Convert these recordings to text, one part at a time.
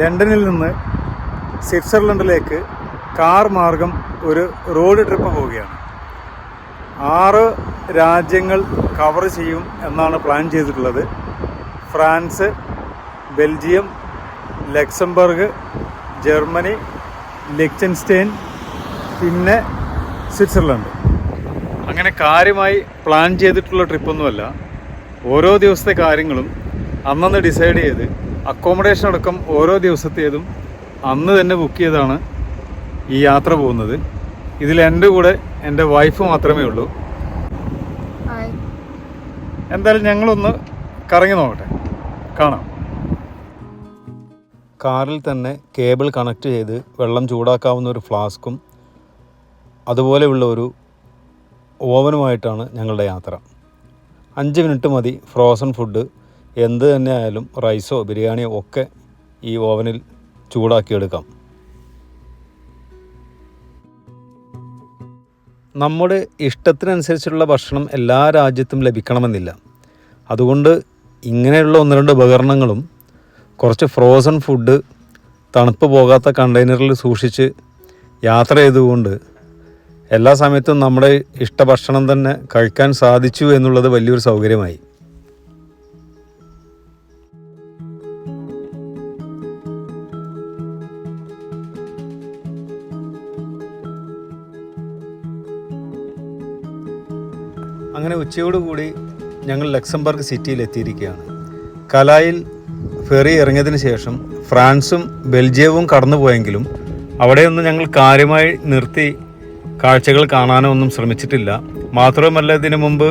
ലണ്ടനിൽ നിന്ന് സ്വിറ്റ്സർലൻഡിലേക്ക് കാർ മാർഗം ഒരു റോഡ് ട്രിപ്പ് പോവുകയാണ്. 6 രാജ്യങ്ങൾ കവർ ചെയ്യും എന്നാണ് പ്ലാൻ ചെയ്തിട്ടുള്ളത്. ഫ്രാൻസ്, ബെൽജിയം, ലക്സംബർഗ്, ജർമ്മനി, ലിechtenstein, പിന്നെ സ്വിറ്റ്സർലൻഡ്. അങ്ങനെ കാര്യമായി പ്ലാൻ ചെയ്തിട്ടുള്ള ട്രിപ്പൊന്നുമല്ല. ഓരോ ദിവസത്തെ കാര്യങ്ങളും അന്നന്ന് ഡിസൈഡ് ചെയ്ത് അക്കോമഡേഷൻ അടക്കം ഓരോ ദിവസത്തേതും അന്ന് തന്നെ ബുക്ക് ചെയ്താണ് ഈ യാത്ര പോകുന്നത്. ഇതിൽ എൻ്റെ കൂടെ എൻ്റെ വൈഫ് മാത്രമേ ഉള്ളൂ. എന്തായാലും ഞങ്ങളൊന്ന് കറങ്ങി നോക്കട്ടെ, കാണാം. കാറിൽ തന്നെ കേബിൾ കണക്ട് ചെയ്ത് വെള്ളം ചൂടാക്കാവുന്ന ഒരു ഫ്ലാസ്കും അതുപോലെയുള്ള ഒരു ഓവനുമായിട്ടാണ് ഞങ്ങളുടെ യാത്ര. 5 മിനിറ്റ് മതി ഫ്രോസൺ ഫുഡ് എന്ത് തന്നെ ആയാലും, റൈസോ ബിരിയാണിയോ ഒക്കെ ഈ ഓവനിൽ ചൂടാക്കിയെടുക്കാം. നമ്മുടെ ഇഷ്ടത്തിനനുസരിച്ചുള്ള ഭക്ഷണം എല്ലാ രാജ്യത്തും ലഭിക്കണമെന്നില്ല. അതുകൊണ്ട് ഇങ്ങനെയുള്ള 1-2 ഉപകരണങ്ങളും കുറച്ച് ഫ്രോസൺ ഫുഡ് തണുപ്പ് പോകാത്ത കണ്ടെയ്നറിൽ സൂക്ഷിച്ച് യാത്ര ചെയ്തുകൊണ്ട് എല്ലാ സമയത്തും നമ്മുടെ ഇഷ്ടഭക്ഷണം തന്നെ കഴിക്കാൻ സാധിച്ചു എന്നുള്ളത് വലിയൊരു സൗകര്യമായി. അങ്ങനെ ഉച്ചയോടുകൂടി ഞങ്ങൾ ലക്സംബർഗ് സിറ്റിയിൽ എത്തിയിരിക്കുകയാണ്. കലായിൽ ഫെറി ഇറങ്ങിയതിന് ശേഷം ഫ്രാൻസും ബെൽജിയവും കടന്നു പോയെങ്കിലും അവിടെയൊന്നും ഞങ്ങൾ കാര്യമായി നിർത്തി കാഴ്ചകൾ കാണാനോ ഒന്നും ശ്രമിച്ചിട്ടില്ല. മാത്രവുമല്ല, ഇതിനു മുമ്പ്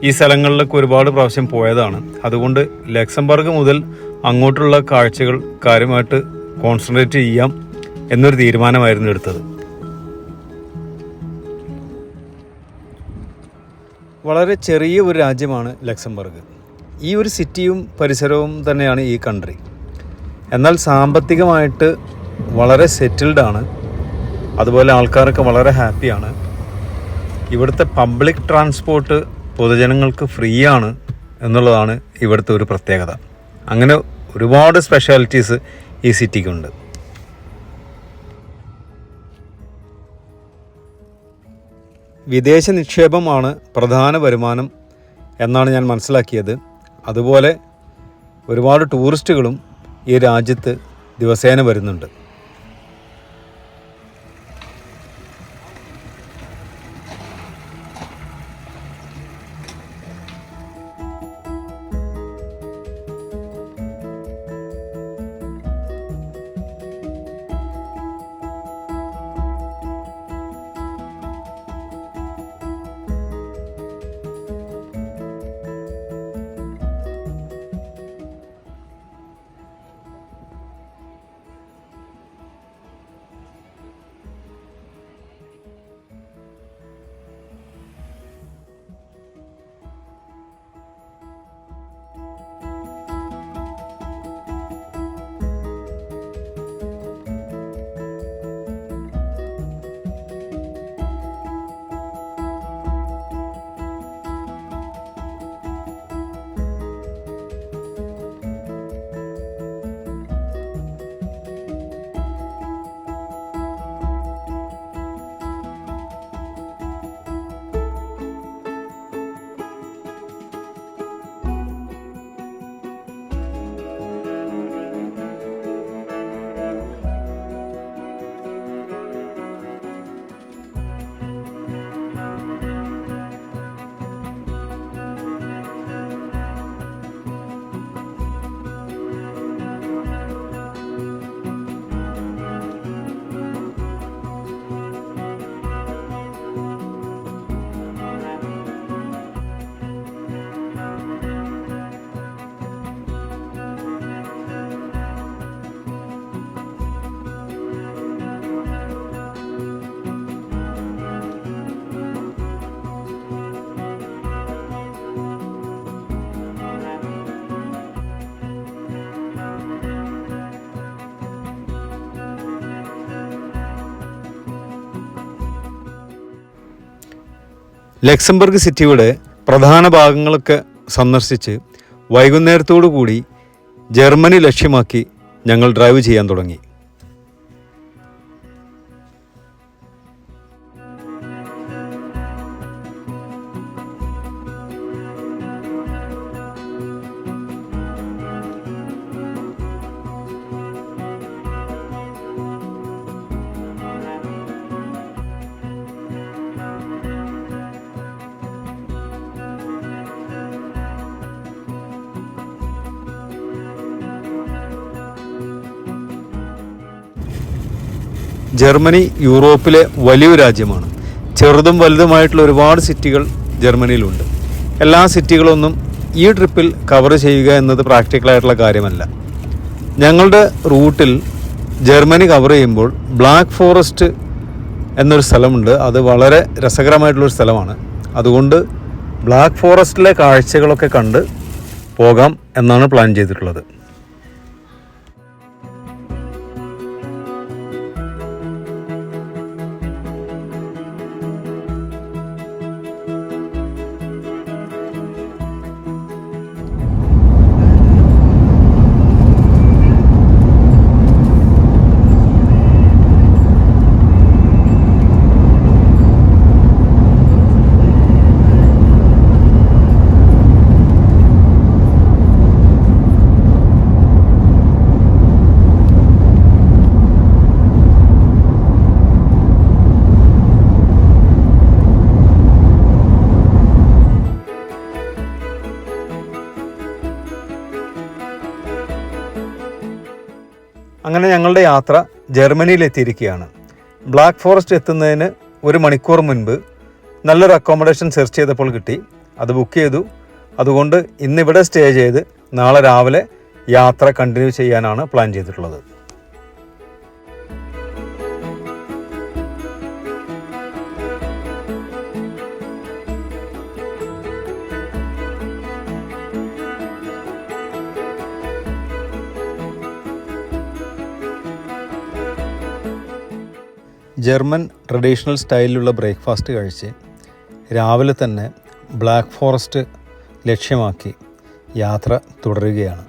ഈ സ്ഥലങ്ങളിലൊക്കെ ഒരുപാട് പ്രാവശ്യം പോയതാണ്. അതുകൊണ്ട് ലക്സംബർഗ് മുതൽ അങ്ങോട്ടുള്ള കാഴ്ചകൾ കാര്യമായിട്ട് കോൺസെൻട്രേറ്റ് ചെയ്യാം എന്നൊരു തീരുമാനമായിരുന്നു എടുത്തത്. വളരെ ചെറിയ ഒരു രാജ്യമാണ് ലക്സംബർഗ്. ഈ ഒരു സിറ്റിയും പരിസരവും തന്നെയാണ് ഈ കൺട്രി. എന്നാൽ സാമ്പത്തികമായിട്ട് വളരെ സെറ്റിൽഡാണ്. അതുപോലെ ആൾക്കാരൊക്കെ വളരെ ഹാപ്പിയാണ്. ഇവിടുത്തെ പബ്ലിക് ട്രാൻസ്പോർട്ട് പൊതുജനങ്ങൾക്ക് ഫ്രീ ആണ് എന്നുള്ളതാണ് ഇവിടുത്തെ ഒരു പ്രത്യേകത. അങ്ങനെ ഒരുപാട് സ്പെഷ്യാലിറ്റീസ് ഈ സിറ്റിക്കുണ്ട്. വിദേശ നിക്ഷേപമാണ് പ്രധാന വരുമാനം എന്നാണ് ഞാൻ മനസ്സിലാക്കിയത്. അതുപോലെ ഒരുപാട് ടൂറിസ്റ്റുകളും ഈ രാജ്യത്ത് ദിവസേന വരുന്നുണ്ട്. ലക്സംബർഗ് സിറ്റിയുടെ പ്രധാന ഭാഗങ്ങളൊക്കെ സന്ദർശിച്ച് വൈകുന്നേരത്തോടു കൂടി ജർമ്മനി ലക്ഷ്യമാക്കി ഞങ്ങൾ ഡ്രൈവ് ചെയ്യാൻ തുടങ്ങി. ജർമ്മനി യൂറോപ്പിലെ വലിയൊരു രാജ്യമാണ്. ചെറുതും വലുതുമായിട്ടുള്ള ഒരുപാട് സിറ്റികൾ ജർമ്മനിയിലുണ്ട്. എല്ലാ സിറ്റികളൊന്നും ഈ ട്രിപ്പിൽ കവർ ചെയ്യുക എന്നത് പ്രാക്ടിക്കലായിട്ടുള്ള കാര്യമല്ല. ഞങ്ങളുടെ റൂട്ടിൽ ജർമ്മനി കവർ ചെയ്യുമ്പോൾ ബ്ലാക്ക് ഫോറസ്റ്റ് എന്നൊരു സ്ഥലമുണ്ട്. അത് വളരെ രസകരമായിട്ടുള്ളൊരു സ്ഥലമാണ്. അതുകൊണ്ട് ബ്ലാക്ക് ഫോറസ്റ്റിലെ കാഴ്ചകളൊക്കെ കണ്ട് പോകാം എന്നാണ് പ്ലാൻ ചെയ്തിട്ടുള്ളത്. അങ്ങനെ ഞങ്ങളുടെ യാത്ര ജർമ്മനിയിലെത്തിയിരിക്കുകയാണ്. ബ്ലാക്ക് ഫോറസ്റ്റ് എത്തുന്നതിന് 1 മണിക്കൂർ മുൻപ് നല്ലൊരു അക്കോമഡേഷൻ സെർച്ച് ചെയ്തപ്പോൾ കിട്ടി. അത് ബുക്ക് ചെയ്തു. അതുകൊണ്ട് ഇന്നിവിടെ സ്റ്റേ ചെയ്ത് നാളെ രാവിലെ യാത്ര കണ്ടിന്യൂ ചെയ്യാനാണ് പ്ലാൻ ചെയ്തിട്ടുള്ളത്. ജർമ്മൻ ട്രഡീഷണൽ സ്റ്റൈലിലുള്ള ബ്രേക്ക്ഫാസ്റ്റ് കഴിച്ച് രാവിലെ തന്നെ ബ്ലാക്ക് ഫോറസ്റ്റ് ലക്ഷ്യമാക്കി യാത്ര തുടരുകയാണ്.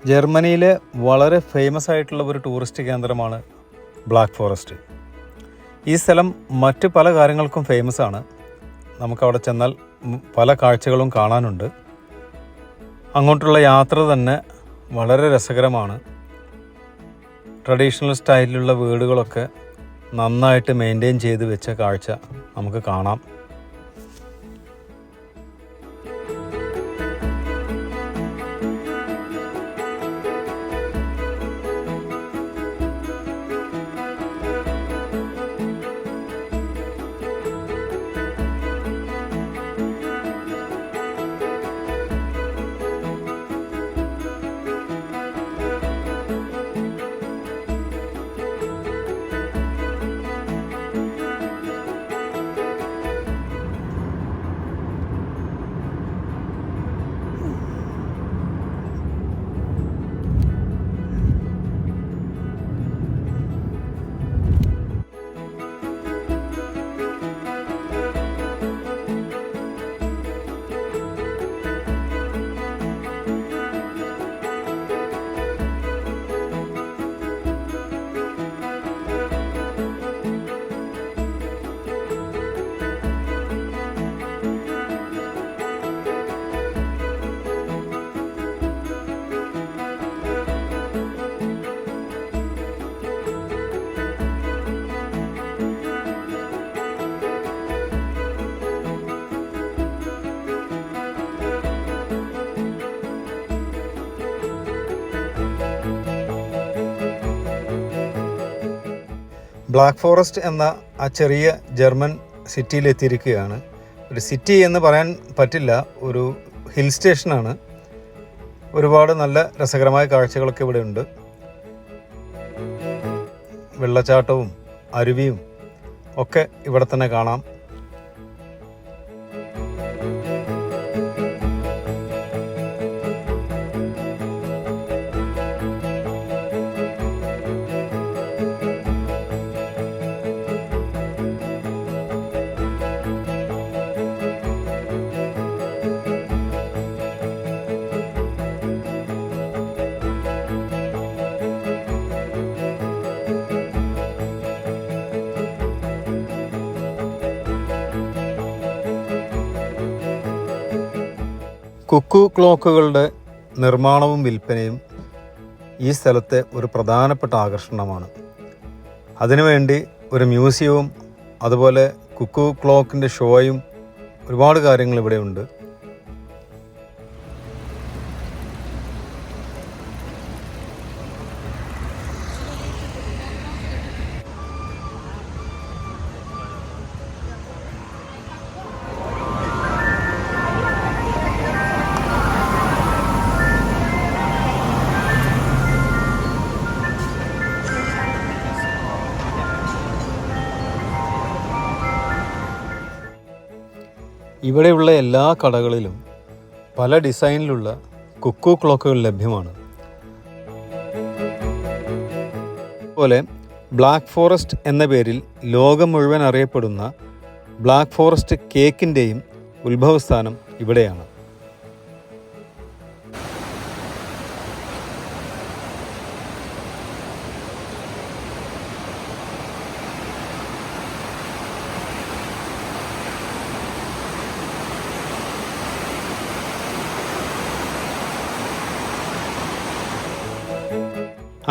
ജർമ്മനിയിലെ വളരെ ഫേമസ് ആയിട്ടുള്ള ഒരു ടൂറിസ്റ്റ് കേന്ദ്രമാണ് ബ്ലാക്ക് ഫോറസ്റ്റ്. ഈ സ്ഥലം മറ്റ് പല കാര്യങ്ങൾക്കും ഫേമസ് ആണ്. നമുക്കവിടെ ചെന്നാൽ പല കാഴ്ചകളും കാണാനുണ്ട്. അങ്ങോട്ടുള്ള യാത്ര തന്നെ വളരെ രസകരമാണ്. ട്രഡീഷണൽ സ്റ്റൈലിലുള്ള വീടുകളൊക്കെ നന്നായിട്ട് മെയിൻറ്റെയിൻ ചെയ്ത് വെച്ച കാഴ്ച നമുക്ക് കാണാം. ബ്ലാക്ക് ഫോറസ്റ്റ് എന്ന ആ ചെറിയ ജർമ്മൻ സിറ്റിയിലെത്തിയിരിക്കുകയാണ്. ഒരു സിറ്റി എന്ന് പറയാൻ പറ്റില്ല, ഒരു ഹിൽ സ്റ്റേഷനാണ്. ഒരുപാട് നല്ല രസകരമായ കാഴ്ചകളൊക്കെ ഇവിടെ ഉണ്ട്. വെള്ളച്ചാട്ടവും അരുവിയും ഒക്കെ ഇവിടെ തന്നെ കാണാം. കുക്കു ക്ലോക്കുകളുടെ നിർമ്മാണവും വിൽപ്പനയും ഈ സ്ഥലത്തെ ഒരു പ്രധാനപ്പെട്ട ആകർഷണമാണ്. അതിനുവേണ്ടി ഒരു മ്യൂസിയവും അതുപോലെ കുക്കു ക്ലോക്കിൻ്റെ ഷോയും ഒരുപാട് കാര്യങ്ങൾ ഇവിടെ ഉണ്ട്. ഇവിടെയുള്ള എല്ലാ കടകളിലും പല ഡിസൈനിലുള്ള കുക്കു ക്ലോക്കുകൾ ലഭ്യമാണ്. അതുപോലെ ബ്ലാക്ക് ഫോറസ്റ്റ് എന്ന പേരിൽ ലോകം മുഴുവൻ അറിയപ്പെടുന്ന ബ്ലാക്ക് ഫോറസ്റ്റ് കേക്കിൻ്റെയും ഉത്ഭവസ്ഥാനം ഇവിടെയാണ്.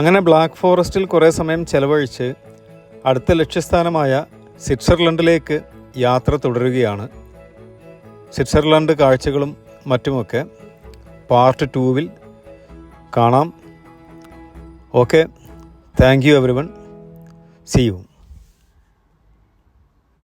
അങ്ങനെ ബ്ലാക്ക് ഫോറസ്റ്റിൽ കുറേ സമയം ചെലവഴിച്ച് അടുത്ത ലക്ഷ്യസ്ഥാനമായ സ്വിറ്റ്സർലൻഡിലേക്ക് യാത്ര തുടരുകയാണ്. സ്വിറ്റ്സർലൻഡ് കാഴ്ചകളും മറ്റുമൊക്കെ പാർട്ട് 2 കാണാം. Okay, thank you everyone, see U.